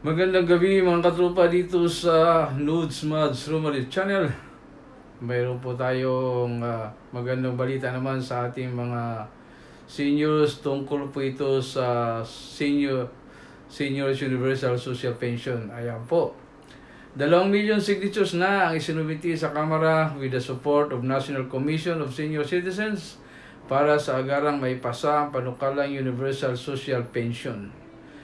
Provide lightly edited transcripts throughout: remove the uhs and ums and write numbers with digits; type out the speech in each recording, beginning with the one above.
Magandang gabi mga katropa dito sa Nudes Mads Rumalit Channel. Mayroon po tayong magandang balita naman sa ating mga seniors tungkol po ito sa Seniors Universal Social Pension. Ayan po. 2 million signatures na ang isinumiti sa Kamara with the support of National Commission of Senior Citizens para sa agarang maipasa ang panukalang Universal Social Pension.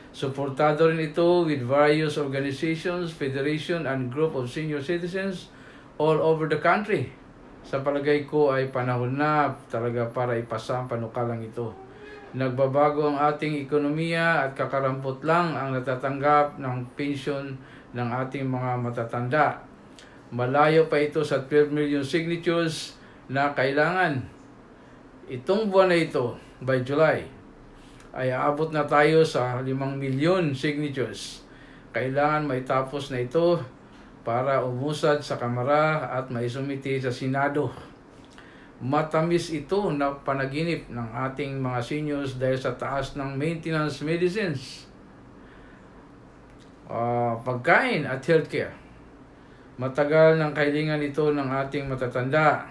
Suportado rin ito with various organizations, federation, and group of senior citizens all over the country. Sa palagay ko ay panahon na talaga para ipasa ang panukalang ito. Nagbabago ang ating ekonomiya at kakarampot lang ang natatanggap ng pensyon ng ating mga matatanda. Malayo pa ito sa 12 million signatures na kailangan. Itong buwan na ito, by July, ay aabot na tayo sa 5 milyon signatures. Kailangan maitapos na ito para umusad sa Kamara at maisumiti sa Senado. Matamis ito na panaginip ng ating mga seniors dahil sa taas ng maintenance medicines, pagkain at healthcare. Matagal ng kahilingan ito ng ating matatanda.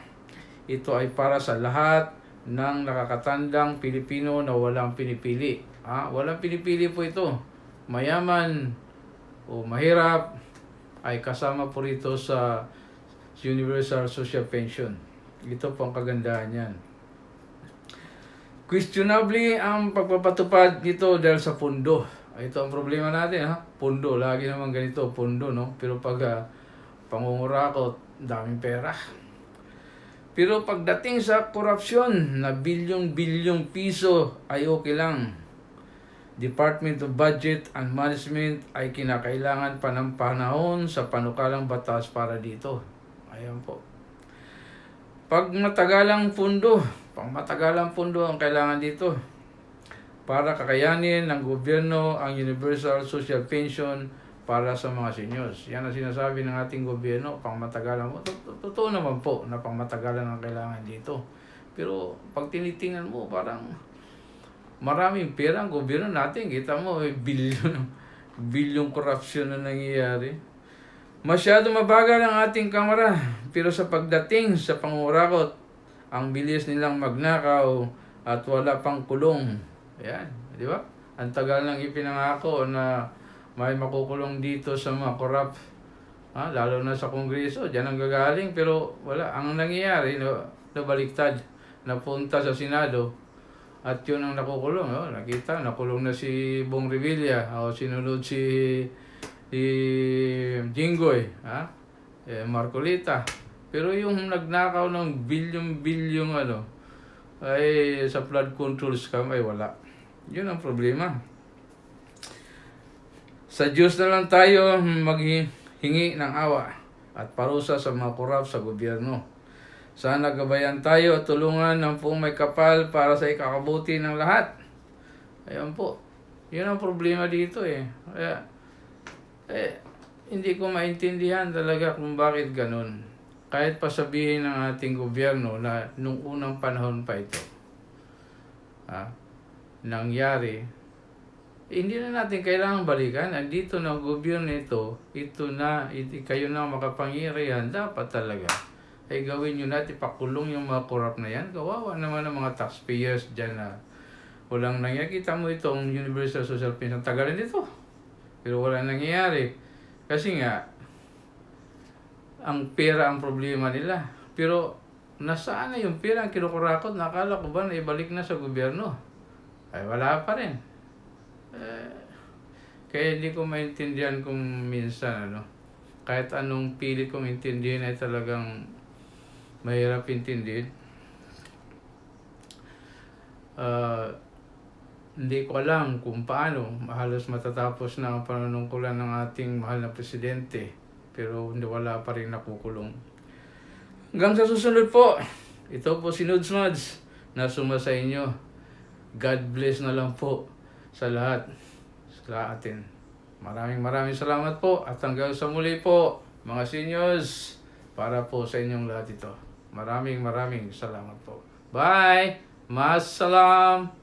Ito ay para sa lahat ng nakakatandang Pilipino na walang pinipili. Walang pinipili po ito. Mayaman o mahirap ay kasama po rito sa Universal Social Pension. Ito po ang kagandahan yan. Questionably ang pagpapatupad nito dahil sa pundo. Ito ang problema natin, pundo. Lagi naman ganito, pundo, no? Pero pag pangungurakot, daming pera. Pero pagdating sa korupsyon na bilyong-bilyong piso ay okay lang. Department of Budget and Management ay kinakailangan pa ng panahon sa panukalang batas para dito. Ayan po. Pag matagalang pundo ang kailangan dito para kakayanin ng gobyerno ang Universal Social Pension para sa mga seniors. Yan ang sinasabi ng ating gobyerno, pangmatagalan mo. Totoo naman po na pangmatagalan ang kailangan dito. Pero pag tinitingnan mo, parang maraming pera ang gobyerno natin. Kita mo, bilyong korupsyon na nangyayari. Masyado mabagal ang ating Kamara. Pero sa pagdating sa pangurakot, ang bilis nilang magnakaw at wala pang kulong. Ayan, di ba? Ang tagal nang ipinangako na may makukulong dito sa mga corrupt, lalo na sa Kongreso, dyan ang gagaling, pero wala. Ang nangyayari, nabaliktad, napunta sa Senado, at yun ang nakukulong. Nakita, nakulong na si Bong Revilla, sinunod si Jinggoy, Marcolita. Pero yung nagnakaw ng bilyong ay sa flood control scam ay wala. Yun ang problema. Sa Diyos na lang tayo maghingi ng awa at parusa sa mga korap sa gobyerno. Sana gabayan tayo at tulungan ng pong may kapal para sa ikakabuti ng lahat. Ayan po. Yun ang problema dito Kaya, hindi ko maintindihan talaga kung bakit ganun. Kahit pa sabihin ng ating gobyerno na nung unang panahon pa ito, nangyari, hindi na natin kailangan balikan. Andito na ang gobyerno ito na, kayo na makapangyarihan, dapat talaga ay gawin nyo natin, pakulong yung mga korap na yan. Kawawa naman ang mga taxpayers dyan na walang nangyayari. Kita mo itong Universal Social Pension, tagal nito, pero walang nangyayari. Kasi nga, ang pera ang problema nila. Pero nasaan na yung pera ang kinukurakot? Nakala ko ba na ibalik na sa gobyerno? Ay wala pa rin. Kaya hindi ko maintindihan kung minsan kahit anong pilit kong intindihin ay talagang mahirap intindihin. Hindi ko alam kung paano halos matatapos na ang panunungkulan ng ating mahal na presidente, pero wala pa rin nakukulong. Hanggang sa susunod po, ito po si Nudes Mads na suma sa inyo. God bless na lang po sa lahat, sa atin. Maraming salamat po at hanggang sa muli po mga seniors, para po sa inyong lahat ito. Maraming salamat po. Bye! Masalam!